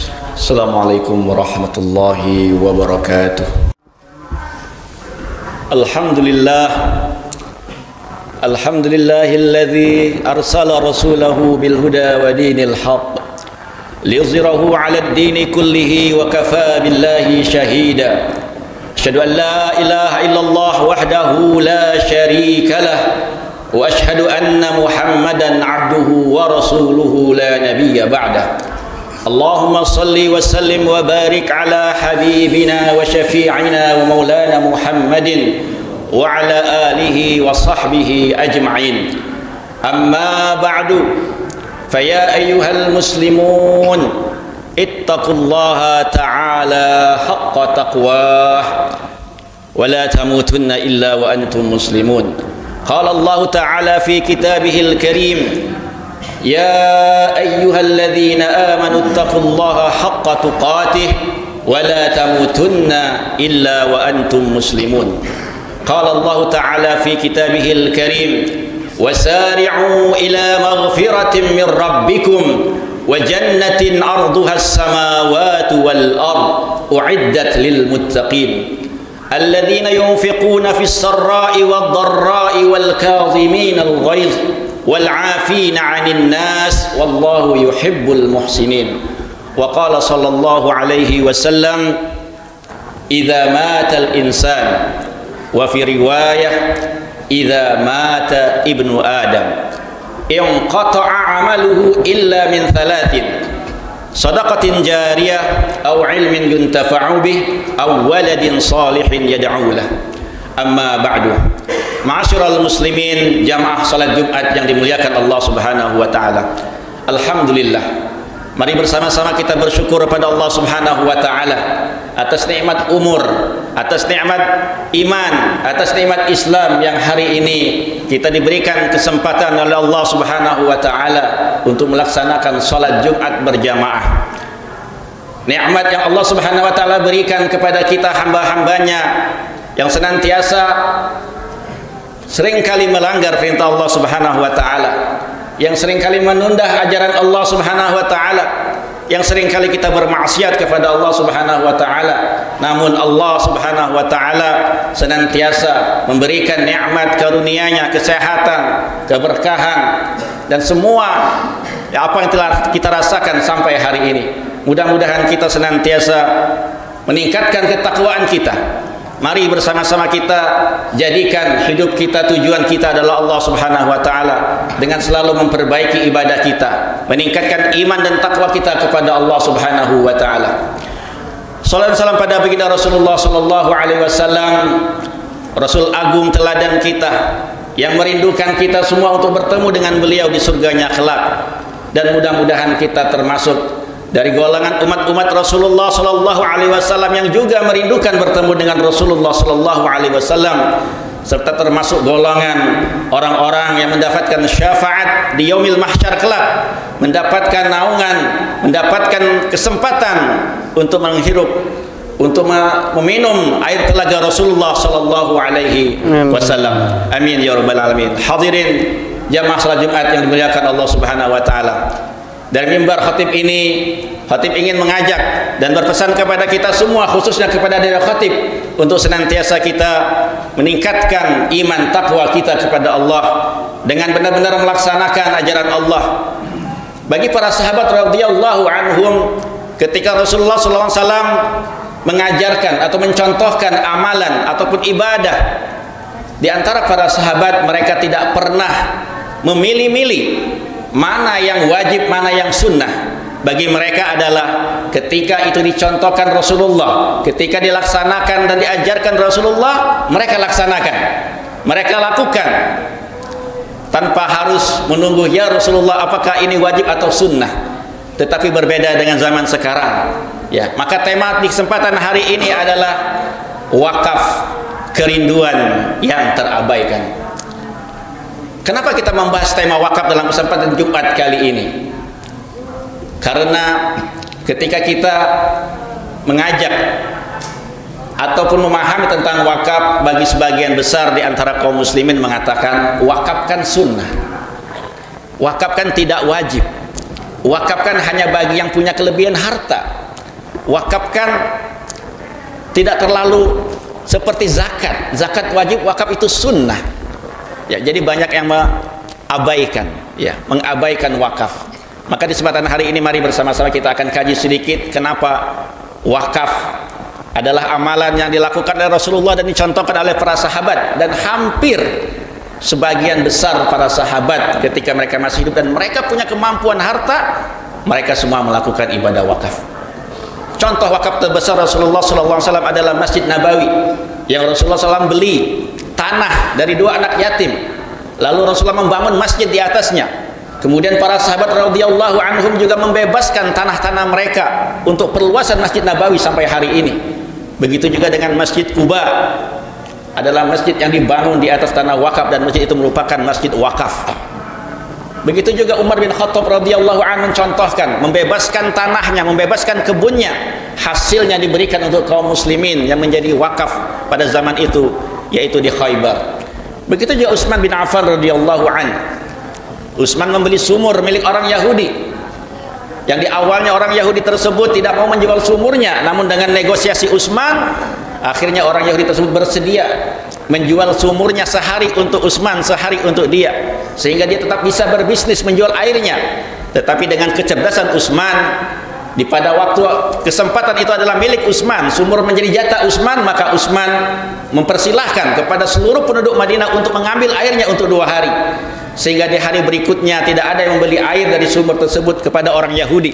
Assalamualaikum warahmatullahi wabarakatuh. Alhamdulillahilladzi arsala rasulahu bil huda wa dinil haqq liyuzhirahu 'alad dini kullihi wa kafaa billahi shahida. Asyhadu an la ilaha illallah wahdahu la syarika lah wa asyhadu anna Muhammadan 'abduhu wa rasuluhu la nabiyya ba'dah. Allahumma salli wa sallim wa barik ala habibina wa syafi'ina wa maulana Muhammadin wa ala alihi wa sahbihi ajma'in. Amma ba'du, faya ayyuhal muslimun ittaqullaha ta'ala haqqa taqwah wa la tamutunna illa wa antum muslimun. Qala Allah ta'ala fi kitabihil karim, ya ayyuhalladzina amanu ittaqullaha haqqa tuqatih wa la tamutunna illa wa antum muslimun. Qala Allah ta'ala fi kitabihil karim, wasari'u ila maghfiratin min rabbikum wa jannatin arduha as-samawati wal ard u'iddat lil muttaqin alladzina yunfiquna fis sarra'i wad dharra'i wal kadhimina al ghaiz wal 'afina 'anil nas wallahu yuhibbul muhsinin. Wa qala sallallahu alaihi wasallam, idza mata al insan, wa fi riwayah idza mata ibnu adam inqata'a 'amaluhu illa min thalathin: sadaqatin jariyah aw ilmin yuntafa'u bih aw waladin salihin yad'u lah. Amma ba'du, ma'asyiral muslimin, jamaah salat Jumat yang dimuliakan Allah Subhanahu wa taala. Alhamdulillah, mari bersama-sama kita bersyukur kepada Allah Subhanahu wa taala atas nikmat umur, atas nikmat iman, atas nikmat Islam yang hari ini kita diberikan kesempatan oleh Allah Subhanahu wa taala untuk melaksanakan salat Jumat berjamaah. Nikmat yang Allah Subhanahu wa taala berikan kepada kita hamba-hambanya yang senantiasa seringkali melanggar perintah Allah Subhanahu wa taala, yang seringkali menunda ajaran Allah Subhanahu wa taala, yang seringkali kita bermaksiat kepada Allah Subhanahu wa taala. Namun Allah Subhanahu wa taala senantiasa memberikan nikmat karunia-Nya, kesehatan, keberkahan dan semua apa yang telah kita rasakan sampai hari ini. Mudah-mudahan kita senantiasa meningkatkan ketakwaan kita. Mari bersama-sama kita jadikan hidup kita, tujuan kita adalah Allah Subhanahu wa taala, dengan selalu memperbaiki ibadah kita, meningkatkan iman dan takwa kita kepada Allah Subhanahu wa taala. Salawat dan salam pada baginda Rasulullah sallallahu alaihi wasallam, Rasul agung teladan kita yang merindukan kita semua untuk bertemu dengan beliau di surganya kelak. Dan mudah-mudahan kita termasuk dari golongan umat-umat Rasulullah sallallahu alaihi wasallam yang juga merindukan bertemu dengan Rasulullah sallallahu alaihi wasallam, serta termasuk golongan orang-orang yang mendapatkan syafaat di yaumil mahsyar kelak, mendapatkan naungan, mendapatkan kesempatan untuk menghirup, untuk meminum air telaga Rasulullah sallallahu alaihi wasallam. Amin ya rabbal alamin. Hadirin jamaah salat Jumat yang dimuliakan Allah Subhanahu wa taala. Dari mimbar khatib ini, khatib ingin mengajak dan berpesan kepada kita semua, khususnya kepada diri khatib, untuk senantiasa kita meningkatkan iman takwa kita kepada Allah dengan benar-benar melaksanakan ajaran Allah. Bagi para sahabat radhiyallahu anhum, ketika Rasulullah sallallahu alaihi wasallam mengajarkan atau mencontohkan amalan ataupun ibadah, di antara para sahabat mereka tidak pernah memilih-milih mana yang wajib, mana yang sunnah. Bagi mereka adalah ketika itu dicontohkan Rasulullah, ketika dilaksanakan dan diajarkan Rasulullah, mereka laksanakan, mereka lakukan tanpa harus menunggu, ya Rasulullah apakah ini wajib atau sunnah. Tetapi berbeda dengan zaman sekarang, ya. Maka tema di kesempatan hari ini adalah wakaf, kerinduan yang terabaikan. Kenapa kita membahas tema wakaf dalam kesempatan Jumat kali ini? Karena ketika kita mengajak ataupun memahami tentang wakaf, bagi sebagian besar di antara kaum muslimin mengatakan wakaf kan sunnah, wakaf kan tidak wajib. Wakafkan hanya bagi yang punya kelebihan harta. Wakafkan tidak terlalu seperti zakat. Zakat wajib, wakaf itu sunnah. Ya, jadi banyak yang mengabaikan, ya, mengabaikan wakaf. Maka di kesempatan hari ini mari bersama-sama kita akan kaji sedikit kenapa wakaf adalah amalan yang dilakukan oleh Rasulullah dan dicontohkan oleh para sahabat, dan hampir sebagian besar para sahabat ketika mereka masih hidup dan mereka punya kemampuan harta, mereka semua melakukan ibadah wakaf. Contoh wakaf terbesar Rasulullah SAW adalah Masjid Nabawi yang Rasulullah SAW beli tanah dari 2 anak yatim, lalu Rasulullah membangun masjid di atasnya. Kemudian para sahabat radhiyallahu anhum juga membebaskan tanah-tanah mereka untuk perluasan Masjid Nabawi sampai hari ini. Begitu juga dengan Masjid Quba, adalah masjid yang dibangun di atas tanah wakaf, dan masjid itu merupakan masjid wakaf. Begitu juga Umar bin Khattab radhiyallahu anhu mencontohkan, membebaskan tanahnya, membebaskan kebunnya, hasilnya diberikan untuk kaum muslimin yang menjadi wakaf pada zaman itu, yaitu di Khaybar. Begitu juga Utsman bin Affan radhiyallahu anhu. Utsman membeli sumur milik orang Yahudi, yang di awalnya orang Yahudi tersebut tidak mau menjual sumurnya, namun dengan negosiasi Utsman, akhirnya orang Yahudi tersebut bersedia menjual sumurnya sehari untuk Utsman, sehari untuk dia, sehingga dia tetap bisa berbisnis menjual airnya. Tetapi dengan kecerdasan Utsman, di pada waktu kesempatan itu adalah milik Utsman, sumur menjadi jatah Utsman, maka Utsman mempersilahkan kepada seluruh penduduk Madinah untuk mengambil airnya untuk 2 hari, sehingga di hari berikutnya tidak ada yang membeli air dari sumur tersebut kepada orang Yahudi,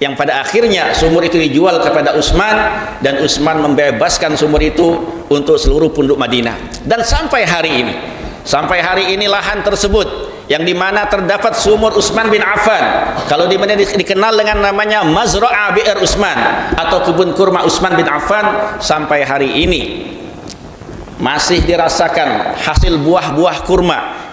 yang pada akhirnya sumur itu dijual kepada Utsman, dan Utsman membebaskan sumur itu untuk seluruh penduduk Madinah. Dan sampai hari ini lahan tersebut yang dimana terdapat sumur Utsman bin Affan, kalau di mana dikenal dengan namanya Mazra'ah Bi'r Utsman atau kebun kurma Utsman bin Affan, sampai hari ini masih dirasakan hasil buah-buah kurma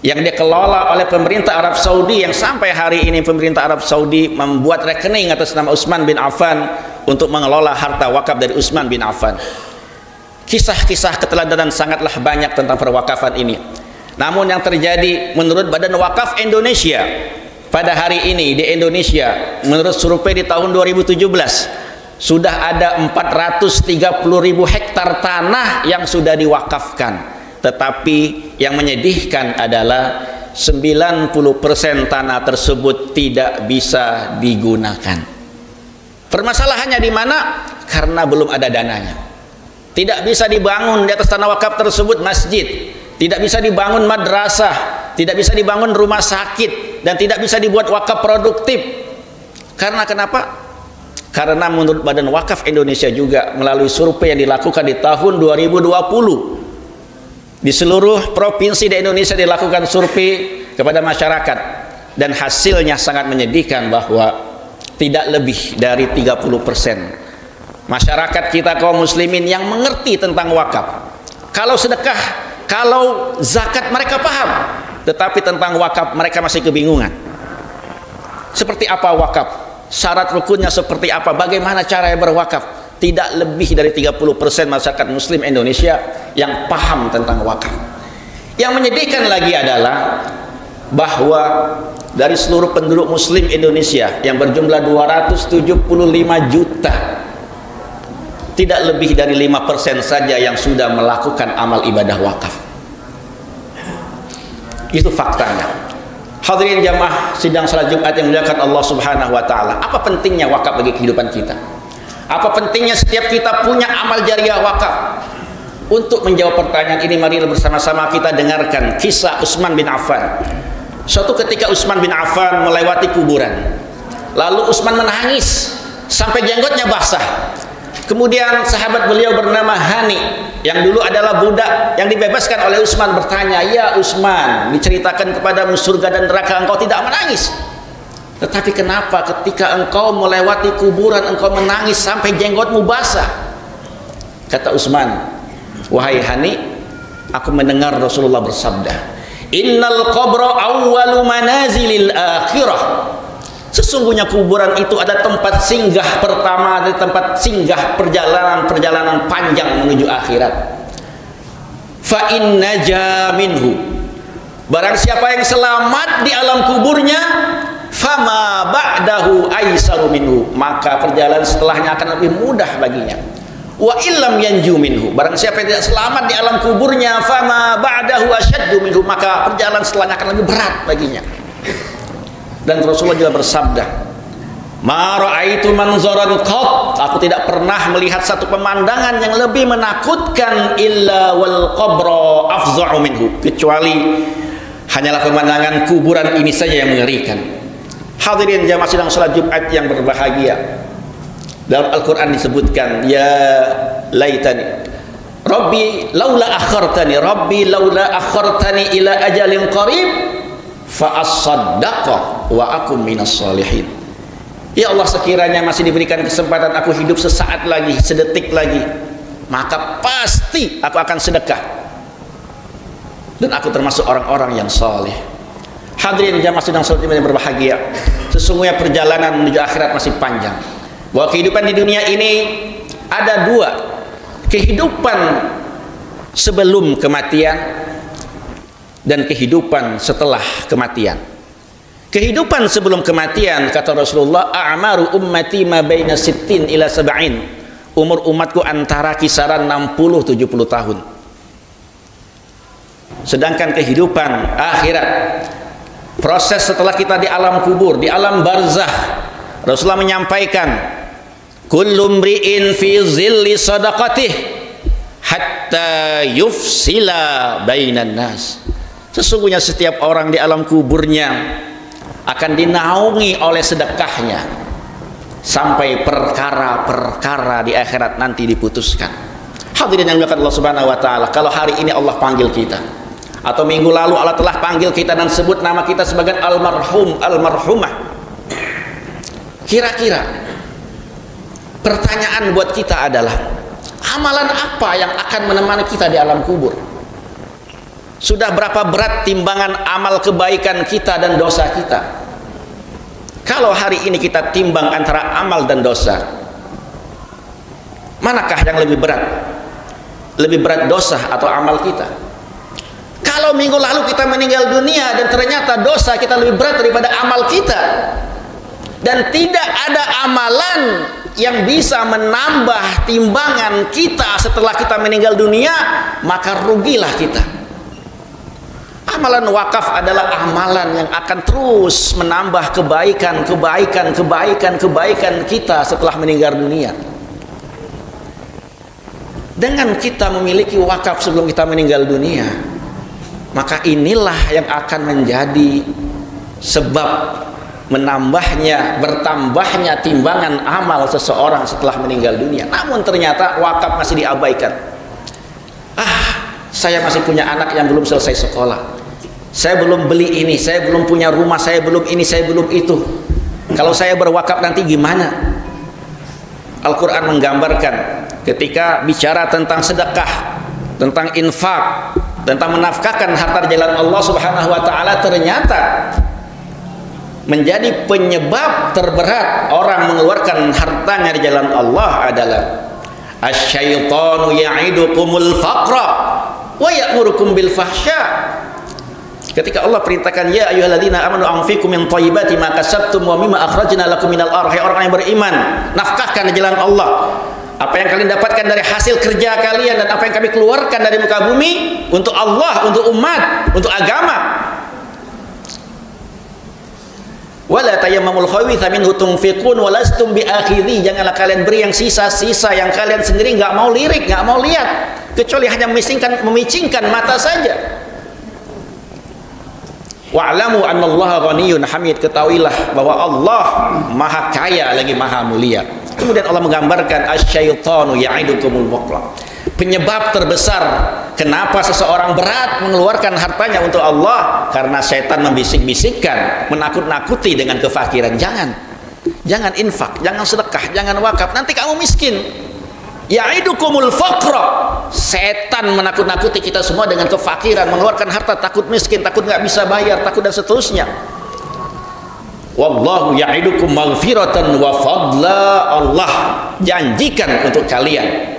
yang dikelola oleh pemerintah Arab Saudi, yang sampai hari ini pemerintah Arab Saudi membuat rekening atas nama Utsman bin Affan untuk mengelola harta wakaf dari Utsman bin Affan. Kisah-kisah keteladanan sangatlah banyak tentang perwakafan ini. Namun yang terjadi menurut Badan Wakaf Indonesia pada hari ini di Indonesia, menurut survei di tahun 2017, sudah ada 430.000 hektar tanah yang sudah diwakafkan. Tetapi yang menyedihkan adalah 90% tanah tersebut tidak bisa digunakan. Permasalahannya di mana? Karena belum ada dananya. Tidak bisa dibangun di atas tanah wakaf tersebut masjid, tidak bisa dibangun madrasah, tidak bisa dibangun rumah sakit, dan tidak bisa dibuat wakaf produktif. Karena kenapa? Karena menurut Badan Wakaf Indonesia juga melalui survei yang dilakukan di tahun 2020, di seluruh provinsi di Indonesia dilakukan survei kepada masyarakat, dan hasilnya sangat menyedihkan bahwa tidak lebih dari 30% masyarakat kita kaum muslimin yang mengerti tentang wakaf. Kalau sedekah, kalau zakat mereka paham, tetapi tentang wakaf mereka masih kebingungan. Seperti apa wakaf? Syarat rukunnya seperti apa? Bagaimana cara berwakaf? Tidak lebih dari 30% masyarakat muslim Indonesia yang paham tentang wakaf. Yang menyedihkan lagi adalah bahwa dari seluruh penduduk muslim Indonesia yang berjumlah 275 juta, tidak lebih dari 5% saja yang sudah melakukan amal ibadah wakaf. Itu faktanya. Hadirin jamaah sidang salat Jumat yang dimuliakan Allah Subhanahu wa taala. Apa pentingnya wakaf bagi kehidupan kita? Apa pentingnya setiap kita punya amal jariah wakaf? Untuk menjawab pertanyaan ini, mari bersama-sama kita dengarkan kisah Utsman bin Affan. Suatu ketika Utsman bin Affan melewati kuburan. Lalu Utsman menangis sampai jenggotnya basah. Kemudian sahabat beliau bernama Hani, yang dulu adalah budak yang dibebaskan oleh Utsman, bertanya, "Ya Utsman, diceritakan kepadamu surga dan neraka, engkau tidak menangis. Tetapi kenapa ketika engkau melewati kuburan engkau menangis sampai jenggotmu basah?" Kata Utsman, "Wahai Hani, aku mendengar Rasulullah bersabda, Innal qabra awwalu manazilil akhirah. Sesungguhnya kuburan itu ada tempat singgah pertama, ada tempat singgah perjalanan panjang menuju akhirat. Fa in naja minhu, barang siapa yang selamat di alam kuburnya, fama ba'dahu aisaru minhu, maka perjalanan setelahnya akan lebih mudah baginya. Wa illam yanju minhu, barang siapa yang tidak selamat di alam kuburnya, fama ba'dahu asyaddu minhu, maka perjalanan setelahnya akan lebih berat baginya. Dan Rasulullah juga bersabda, ma ra'aitu manzaran qat, aku tidak pernah melihat satu pemandangan yang lebih menakutkan illa wal qabra afza'u minhu, kecuali hanyalah pemandangan kuburan ini saja yang mengerikan. Hadirin jamaah sidang salat Jumat yang berbahagia, dalam Al-Quran disebutkan, ya laitani Rabbi laula akhartani ila ajalin qarib fa as-saddaqa wa akum minas salihin. Ya Allah, sekiranya masih diberikan kesempatan aku hidup sesaat lagi, sedetik lagi, maka pasti aku akan sedekah dan aku termasuk orang-orang yang saleh. Hadirin jamaah sidang salat yang berbahagia, sesungguhnya perjalanan menuju akhirat masih panjang. Bahwa kehidupan di dunia ini ada dua, kehidupan sebelum kematian dan kehidupan setelah kematian. Kehidupan sebelum kematian, kata Rasulullah, a'maru ummati ma baina sittin ila sab'in, umur umatku antara kisaran 60-70 tahun. Sedangkan kehidupan akhirat, proses setelah kita di alam kubur, di alam barzakh, Rasulullah menyampaikan, kullu mri'in fi zilli sadaqatih hatta yufsila bainan nas. Sesungguhnya setiap orang di alam kuburnya akan dinaungi oleh sedekahnya sampai perkara-perkara di akhirat nanti diputuskan. Hadirin yang dimuliakan Allah Subhanahu wa taala, kalau hari ini Allah panggil kita, atau minggu lalu Allah telah panggil kita dan sebut nama kita sebagai almarhum, almarhumah, kira-kira pertanyaan buat kita adalah, amalan apa yang akan menemani kita di alam kubur? Sudah berapa berat timbangan amal kebaikan kita dan dosa kita? Kalau hari ini kita timbang antara amal dan dosa, manakah yang lebih berat? Lebih berat dosa atau amal kita? Kalau minggu lalu kita meninggal dunia dan ternyata dosa kita lebih berat daripada amal kita, dan tidak ada amalan yang bisa menambah timbangan kita setelah kita meninggal dunia, maka rugilah kita. Amalan wakaf adalah amalan yang akan terus menambah kebaikan kita setelah meninggal dunia. Dengan kita memiliki wakaf sebelum kita meninggal dunia, maka inilah yang akan menjadi sebab bertambahnya timbangan amal seseorang setelah meninggal dunia. Namun ternyata wakaf masih diabaikan. Saya masih punya anak yang belum selesai sekolah, saya belum beli ini, saya belum punya rumah, saya belum ini, saya belum itu. Kalau saya berwakaf nanti gimana? Al-Quran menggambarkan ketika bicara tentang sedekah, tentang infak, tentang menafkahkan harta di jalan Allah Subhanahu wa taala, ternyata menjadi penyebab terberat orang mengeluarkan hartanya di jalan Allah adalah asyaitanu ya'idukumul faqra wa ya'murukum bil fahsya. Ketika Allah perintahkan, ya ayyuhalladzina amanu anfiqu min thayyibati ma kasabtum wa mimma akhrajna lakum minal ardh, orang yang beriman, nafkahkan di jalan Allah apa yang kalian dapatkan dari hasil kerja kalian dan apa yang kami keluarkan dari muka bumi untuk Allah, untuk umat, untuk agama. Wala tayammamul khabitha minhu tunfiqun wa lastum biakhidhi, janganlah kalian beri yang sisa-sisa yang kalian sendiri nggak mau lirik, nggak mau lihat, kecuali hanya memicingkan mata saja. Wa'lamu annallaha ghaniyyun hamid, ketahuilah bahwa Allah maha kaya lagi maha mulia. Kemudian Allah menggambarkan asyaitanu ya'idukumul faqra, penyebab terbesar kenapa seseorang berat mengeluarkan hartanya untuk Allah, karena setan membisik-bisikkan, menakut-nakuti dengan kefakiran. Jangan infak, jangan sedekah, jangan wakaf, nanti kamu miskin. Ya'idukumul faqra, setan menakut-nakuti kita semua dengan kefakiran, mengeluarkan harta, takut miskin, takut nggak bisa bayar, takut dan seterusnya. Wallahu ya'idukum maghfiratan wa fadla, Allah janjikan untuk kalian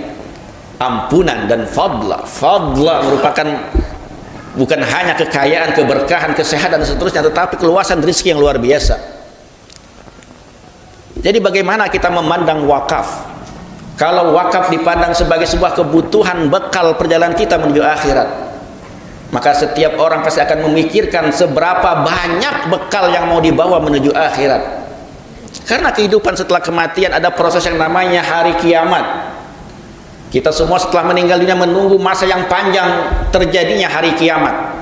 ampunan dan fadla. Fadla merupakan bukan hanya kekayaan, keberkahan, kesehatan dan seterusnya, tetapi keluasan rezeki yang luar biasa. Jadi bagaimana kita memandang wakaf? Kalau wakaf dipandang sebagai sebuah kebutuhan bekal perjalanan kita menuju akhirat, maka setiap orang pasti akan memikirkan seberapa banyak bekal yang mau dibawa menuju akhirat. Karena kehidupan setelah kematian ada proses yang namanya hari kiamat. Kita semua setelah meninggal dunia menunggu masa yang panjang terjadinya hari kiamat.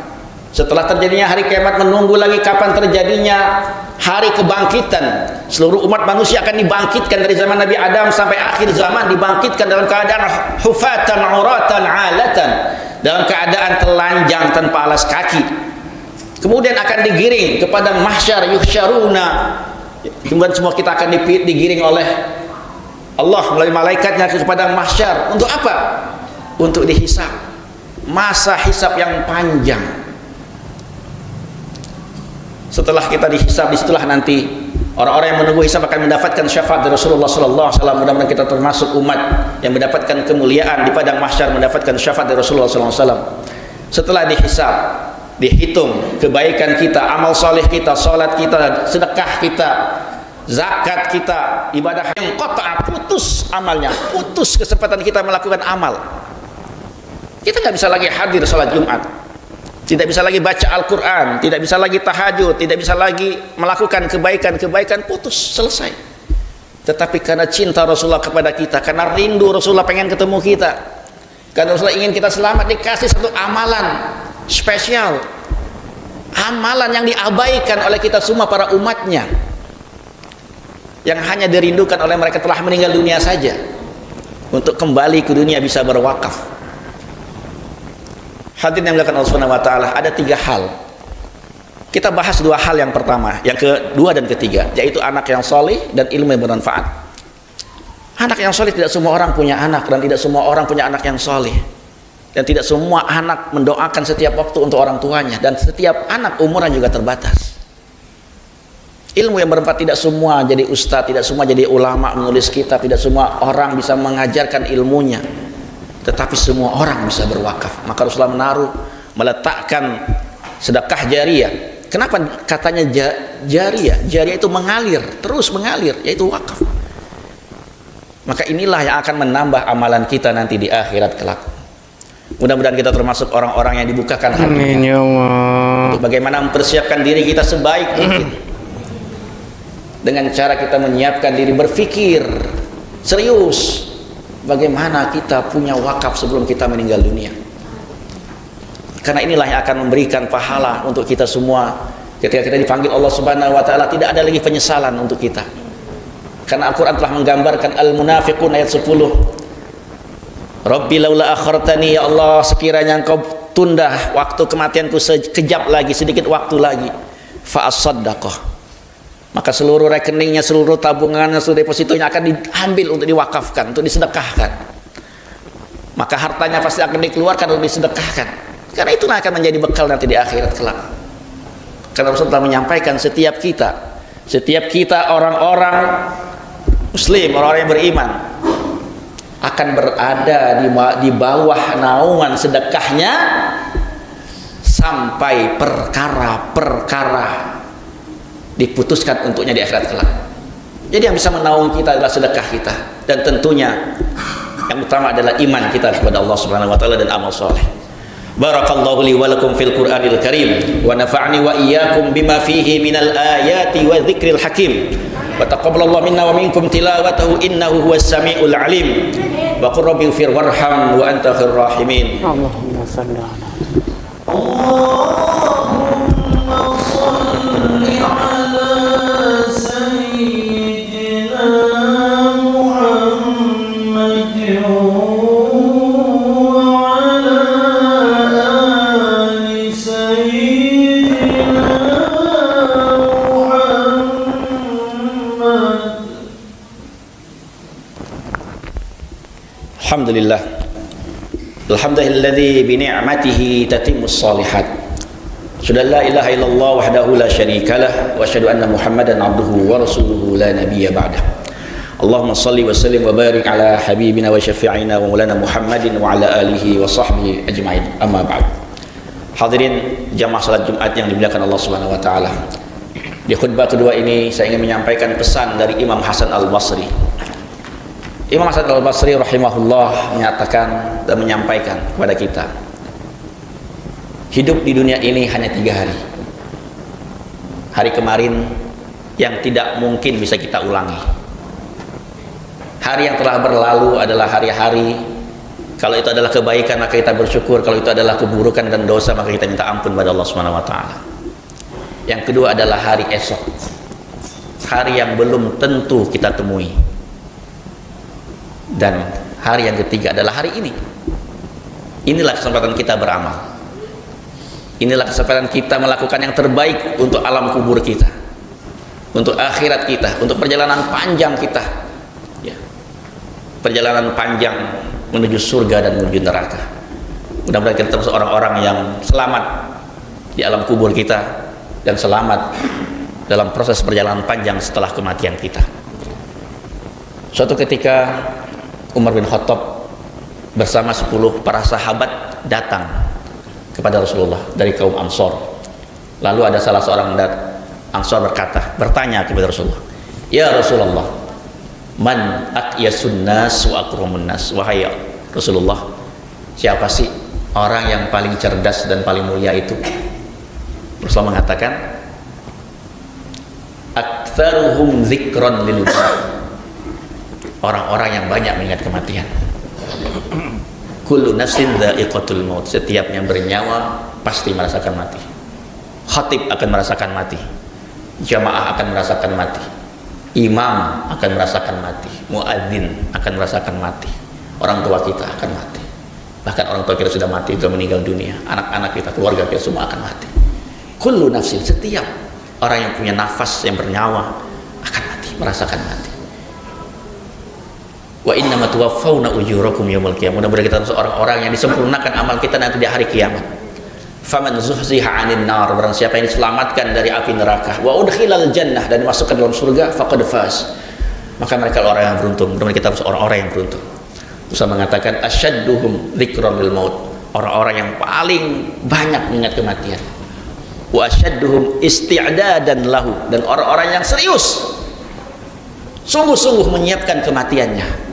Setelah terjadinya hari kiamat menunggu lagi kapan terjadinya hari kebangkitan. Seluruh umat manusia akan dibangkitkan dari zaman Nabi Adam sampai akhir zaman, dibangkitkan dalam keadaan hufatan, uratan, alatan, dalam keadaan telanjang tanpa alas kaki. Kemudian akan digiring kepada mahsyar, yuhsyaruna. Kemudian semua kita akan digiring oleh Allah melalui malaikatnya kepada mahsyar. Untuk apa? Untuk dihisab. Masa hisab yang panjang. Setelah kita dihisab, disitulah nanti orang-orang yang menunggu hisab akan mendapatkan syafaat dari Rasulullah sallallahu alaihi wasallam. Mudah-mudahan kita termasuk umat yang mendapatkan kemuliaan di padang mahsyar, mendapatkan syafaat dari Rasulullah sallallahu alaihi wasallam. Setelah dihisab, dihitung kebaikan kita, amal soleh kita, salat kita, sedekah kita, zakat kita, ibadah yang qata', putus amalnya, putus kesempatan kita melakukan amal. Kita nggak bisa lagi hadir salat Jumat, tidak bisa lagi baca Al-Quran, tidak bisa lagi tahajud, tidak bisa lagi melakukan kebaikan-kebaikan, putus, selesai. Tetapi karena cinta Rasulullah kepada kita, karena rindu Rasulullah pengen ketemu kita, karena Rasulullah ingin kita selamat, dikasih satu amalan spesial, amalan yang diabaikan oleh kita semua para umatnya, yang hanya dirindukan oleh mereka telah meninggal dunia saja, untuk kembali ke dunia bisa berwakaf. Hadirin yang dimuliakan Allah Subhanahu wa taala, ada 3 hal. Kita bahas 2 hal yang pertama, yang kedua dan ketiga, yaitu anak yang soleh dan ilmu yang bermanfaat. Anak yang soleh, tidak semua orang punya anak, dan tidak semua orang punya anak yang soleh. Dan tidak semua anak mendoakan setiap waktu untuk orang tuanya, dan setiap anak umurnya juga terbatas. Ilmu yang bermanfaat, tidak semua jadi ustadz, tidak semua jadi ulama menulis kitab, tidak semua orang bisa mengajarkan ilmunya. Tetapi semua orang bisa berwakaf. Maka Rasulullah meletakkan sedekah jariyah. Kenapa katanya jariyah? Jariyah itu mengalir, terus mengalir, yaitu wakaf. Maka inilah yang akan menambah amalan kita nanti di akhirat kelak. Mudah-mudahan kita termasuk orang-orang yang dibukakan hatinya untuk bagaimana mempersiapkan diri kita sebaik mungkin. Dengan cara kita menyiapkan diri, berpikir serius bagaimana kita punya wakaf sebelum kita meninggal dunia. Karena inilah yang akan memberikan pahala untuk kita semua ketika kita dipanggil Allah Subhanahu wa taala. Tidak ada lagi penyesalan untuk kita. Karena Al-Qur'an telah menggambarkan Al-Munafiqun ayat 10. Rabbi laula akhartani, ya Allah sekiranya Engkau tunda waktu kematianku sekejap lagi, sedikit waktu lagi, fa asaddaqah, maka seluruh rekeningnya, seluruh tabungannya, seluruh depositonya akan diambil untuk diwakafkan, untuk disedekahkan. Maka hartanya pasti akan dikeluarkan untuk disedekahkan. Karena itulah akan menjadi bekal nanti di akhirat kelak. Karena Rasulullah menyampaikan setiap kita orang-orang muslim, orang-orang yang beriman akan berada di bawah naungan sedekahnya sampai perkara-perkara diputuskan untuknya di akhirat kelak. Jadi yang bisa menaungi kita adalah sedekah kita, dan tentunya yang utama adalah iman kita kepada Allah Subhanahu wa taala dan amal soleh. Barakallahu li wa lakum fil Qur'anil Karim wa nafa'ni wa iyyakum bima fihi minal ayati wa dzikril hakim. Wa taqabbalallahu minna wa minkum tilawatahu innahu huwas samiul alim. Wa qur rabbi ighfir warham wa anta khairur rahimin. Allahumma shalli ala Alhamdulillah. Alhamdulilladzi bi ni'matihi tatimmus shalihat. Asyhadu an la ilaha illallah wahdahu la syarikalah wa asyhadu anna Muhammadan abduhu wa rasuluhu la nabiyya ba'dah. Allahumma shalli wa sallim wa barik ala habibina wa syafi'ina wa maulana Muhammadin wa ala alihi wa sahbihi ajma'in. Amma ba'd. Hadirin jamaah salat Jumat yang dimuliakan Allah Subhanahu wa taala. Di khutbah kedua ini saya ingin menyampaikan pesan dari Imam Hasan Al-Basri. Imam Hasan Al-Basri rahimahullah menyatakan dan menyampaikan kepada kita, hidup di dunia ini hanya 3 hari. Hari kemarin yang tidak mungkin bisa kita ulangi. Hari yang telah berlalu adalah hari-hari, kalau itu adalah kebaikan maka kita bersyukur, kalau itu adalah keburukan dan dosa maka kita minta ampun pada Allah Subhanahu wa taala. Yang kedua adalah hari esok, hari yang belum tentu kita temui. Dan hari yang ketiga adalah hari ini. Inilah kesempatan kita beramal. Inilah kesempatan kita melakukan yang terbaik untuk alam kubur kita, untuk akhirat kita, untuk perjalanan panjang kita, ya. Perjalanan panjang menuju surga dan menuju neraka. Mudah-mudahan kita termasuk orang-orang yang selamat di alam kubur kita dan selamat dalam proses perjalanan panjang setelah kematian kita. Suatu ketika Umar bin Khattab bersama 10 para sahabat datang kepada Rasulullah dari kaum Ansor. Lalu ada salah seorang Ansor bertanya kepada Rasulullah, "Ya Rasulullah, man aqyasun nas wa akramun nas?" Wahai Rasulullah, siapa sih orang yang paling cerdas dan paling mulia itu? Rasulullah mengatakan, "Aktsaruhum dzikran lil maut." Orang-orang yang banyak mengingat kematian. Kullu nafsin dha'iqatul maut. Setiap yang bernyawa pasti merasakan mati. Khatib akan merasakan mati. Jamaah akan merasakan mati. Imam akan merasakan mati. Muadzin akan merasakan mati. Orang tua kita akan mati. Bahkan orang tua kita sudah mati, sudah meninggal dunia. Anak-anak kita, keluarga kita semua akan mati. Kullu nafsin, setiap orang yang punya nafas, yang bernyawa akan mati, merasakan mati. Wa innama tuwaffawna ujurakum yaumil qiyamah. Mudah-mudahan kita termasuk orang-orang yang disempurnakan amal kita nanti di hari kiamat. Faman zuhziha 'anil nar, barang siapa yang diselamatkan dari api neraka, wa udkhilal jannah, dan dimasukkan dalam surga, faqad faz, maka mereka orang yang beruntung. Mudah-mudahan kita termasuk orang-orang yang beruntung. Terus mengatakan asyadduhum dzikran lil maut, orang-orang yang paling banyak mengingat kematian. Wa asyadduhum isti'dadan lahu, dan orang-orang yang serius sungguh-sungguh menyiapkan kematiannya.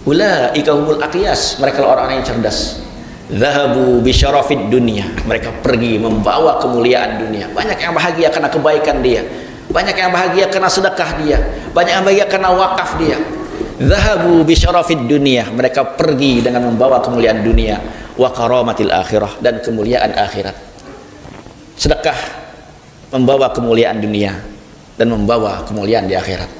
Ulaika humul aqyas, mereka orang-orang yang cerdas. Dhahabu bi syarafid dunya, mereka pergi membawa kemuliaan dunia. Banyak yang bahagia karena kebaikan dia, banyak yang bahagia karena sedekah dia, banyak yang bahagia karena wakaf dia. Dhahabu bi syarafid dunya, mereka pergi dengan membawa kemuliaan dunia, wa karamatil akhirah, dan kemuliaan akhirat. Sedekah membawa kemuliaan dunia dan membawa kemuliaan di akhirat.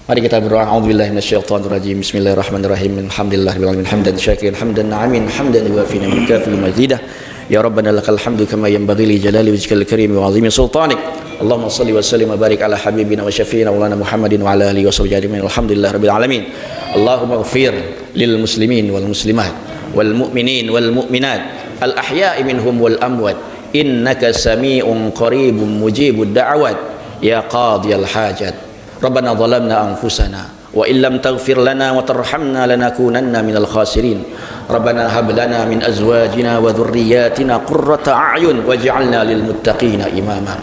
Mari kita berdoa. A'udzubillahi minasyaitonir rajim. Bismillahirrahmanirrahim. Alhamdulillahirabbil alamin, hamdan syakiran, hamdan na'imin, hamdan yuwafi ni'amahu kafi mazidah. Ya Rabbana lakal hamdu kama yanbaghi li jalali wajhikal karim wa 'azimi sultanik. Allahumma shalli wa sallim wa barik ala habibina wa syafiina maulana Muhammadin wa ala alihi wa sahbihi ajma'in. Alhamdulillahirabbil alamin. Allahumma ighfir lil muslimin wal muslimat wal mu'minin wal mu'minat al ahya'i minhum wal amwat. Innaka sami'un qaribun mujibud da'awat ya qadiyal hajat. Rabbana zalamna anfusana wa illam taghfir lana wa tarhamna lanakunanna minal khasirin. Rabbana hab lana min azwajina wa dhurriyyatina qurrata a'yun waj'alna lil muttaqina imama.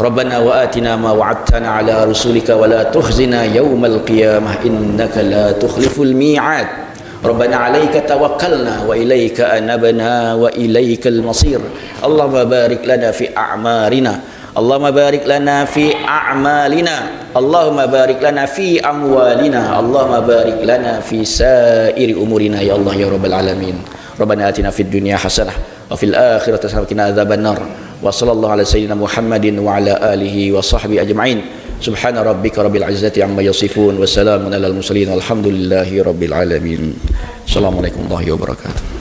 Rabbana wa atina ma wa'adtana ala rusulika wa la tukhzina yawmal qiyamah innaka la tukhliful mi'ad. Rabbana 'alaika tawakkalna wa ilaika anabna wa ilaikal masir. Allahumma barik lana fi a'marina, Allahumma barik lana fi a'malina, Allahumma barik lana fi amwalina, Allahumma barik lana fi sairi umurina ya Allah ya Rabbal alamin. Rabbana atina fid dunya hasanah wa fil akhirati hasanah wa qina adzabannar. Wa sallallahu ala sayyidina Muhammadin wa ala alihi wa sahbihi ajma'in. Subhana rabbika rabbil izzati amma yasifun wa salamun alal mursalin walhamdulillahi rabbil alamin. Assalamualaikum warahmatullahi wabarakatuh.